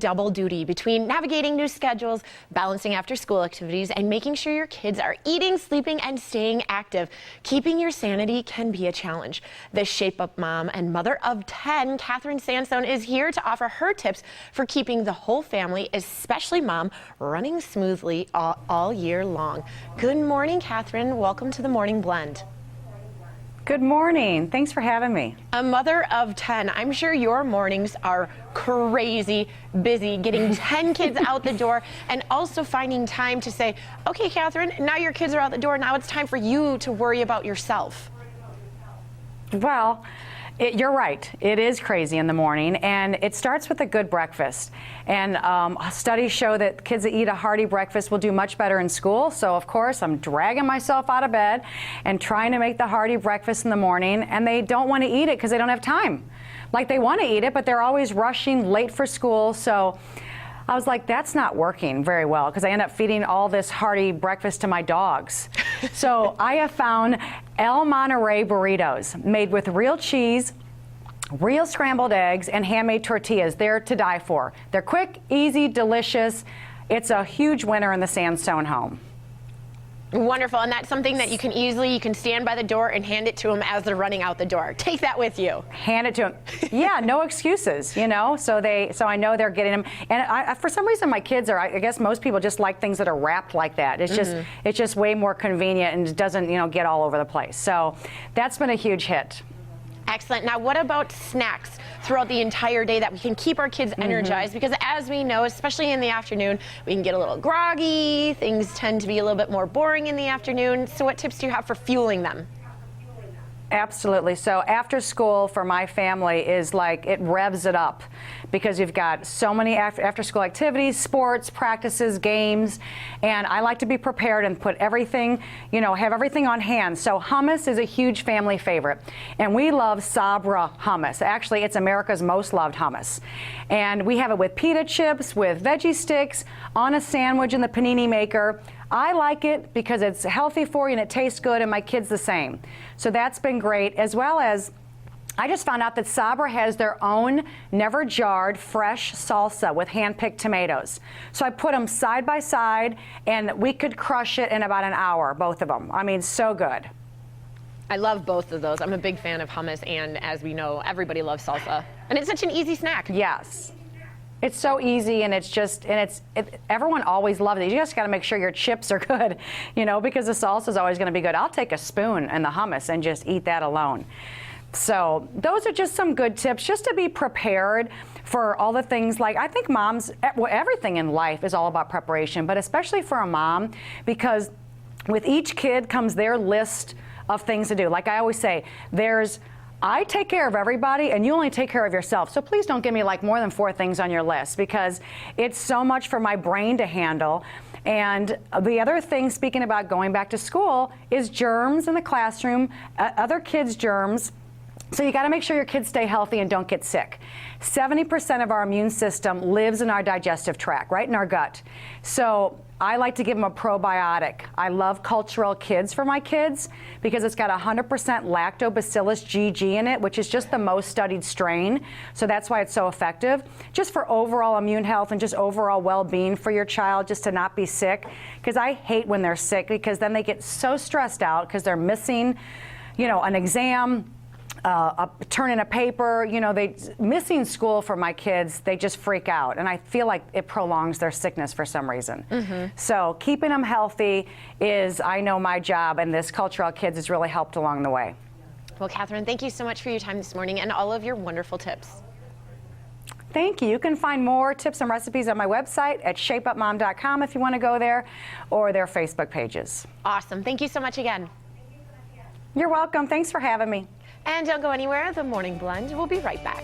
double duty between navigating new schedules, balancing after-school activities, and making sure your kids are eating, sleeping, and staying active. Keeping your sanity can be a challenge. The Shape Up mom and mother of 10, Catherine Sandstone, is here to offer her tips for keeping the whole family, especially mom, running smoothly all year long. Good morning, Catherine. Welcome to the Morning Blend. Good morning. Thanks for having me. A mother of 10, I'm sure your mornings are crazy busy getting 10 kids out the door and also finding time to say, okay, Catherine, now your kids are out the door. Now it's time for you to worry about yourself. Well, you're right. It is crazy in the morning, and it starts with a good breakfast. And studies show that kids that eat a hearty breakfast will do much better in school. So, of course, I'm dragging myself out of bed and trying to make the hearty breakfast in the morning, and they don't want to eat it because they don't have time. Like, they want to eat it, but they're always rushing late for school. So I was like, that's not working very well because I end up feeding all this hearty breakfast to my dogs. So I have found El Monterey burritos made with real cheese, real scrambled eggs, and handmade tortillas. They're to die for. They're quick, easy, delicious. It's a huge winner in the Sandstone home. Wonderful, and that's something that you can stand by the door and hand it to them as they're running out the door. Take that with you. Hand it to them. Yeah, no excuses, you know. So I know they're getting them. And for some reason, my kids are. I guess most people just like things that are wrapped like that. It's just way more convenient and it doesn't, get all over the place. So that's been a huge hit. Excellent. Now, what about snacks throughout the entire day that we can keep our kids energized? Because as we know, especially in the afternoon, we can get a little groggy. Things tend to be a little bit more boring in the afternoon. So what tips do you have for fueling them? Absolutely. So after school for my family is like, it revs it up because you've got so many after school activities, sports, practices, games, and I like to be prepared and put everything, have everything on hand. So hummus is a huge family favorite, and we love Sabra hummus. Actually, it's America's most loved hummus. And we have it with pita chips, with veggie sticks, on a sandwich in the panini maker. I like it because it's healthy for you and it tastes good, and my kids the same. So that's been great, as well as I just found out that Sabra has their own never jarred fresh salsa with hand-picked tomatoes. So I put them side by side, and we could crush it in about an hour, both of them. I mean, so good. I love both of those. I'm a big fan of hummus, and as we know, everybody loves salsa. And it's such an easy snack. Yes. It's so easy, and everyone always loves it. You just got to make sure your chips are good, because the salsa is always going to be good. I'll take a spoon in the hummus and just eat that alone. So those are just some good tips, just to be prepared for all the things. Like, I think moms, everything in life is all about preparation, but especially for a mom, because with each kid comes their list of things to do. Like I always say, I take care of everybody, and you only take care of yourself. So please don't give me like more than 4 things on your list, because it's so much for my brain to handle. And the other thing, speaking about going back to school, is germs in the classroom, other kids' germs. So you got to make sure your kids stay healthy and don't get sick. 70% of our immune system lives in our digestive tract, right in our gut. So I like to give them a probiotic. I love Cultural Kids for my kids because it's got 100% Lactobacillus GG in it, which is just the most studied strain. So that's why it's so effective. Just for overall immune health and just overall well-being for your child, just to not be sick. Because I hate when they're sick, because then they get so stressed out because they're missing, an exam, turning a paper, missing school for my kids, they just freak out. And I feel like it prolongs their sickness for some reason. So keeping them healthy is, I know, my job, and this Cultural Kids has really helped along the way. Well, Catherine, thank you so much for your time this morning and all of your wonderful tips. Thank you. You can find more tips and recipes on my website at shapeupmom.com if you want to go there, or their Facebook pages. Awesome. Thank you so much again. You're welcome. Thanks for having me. And don't go anywhere. The Morning Blend will be right back.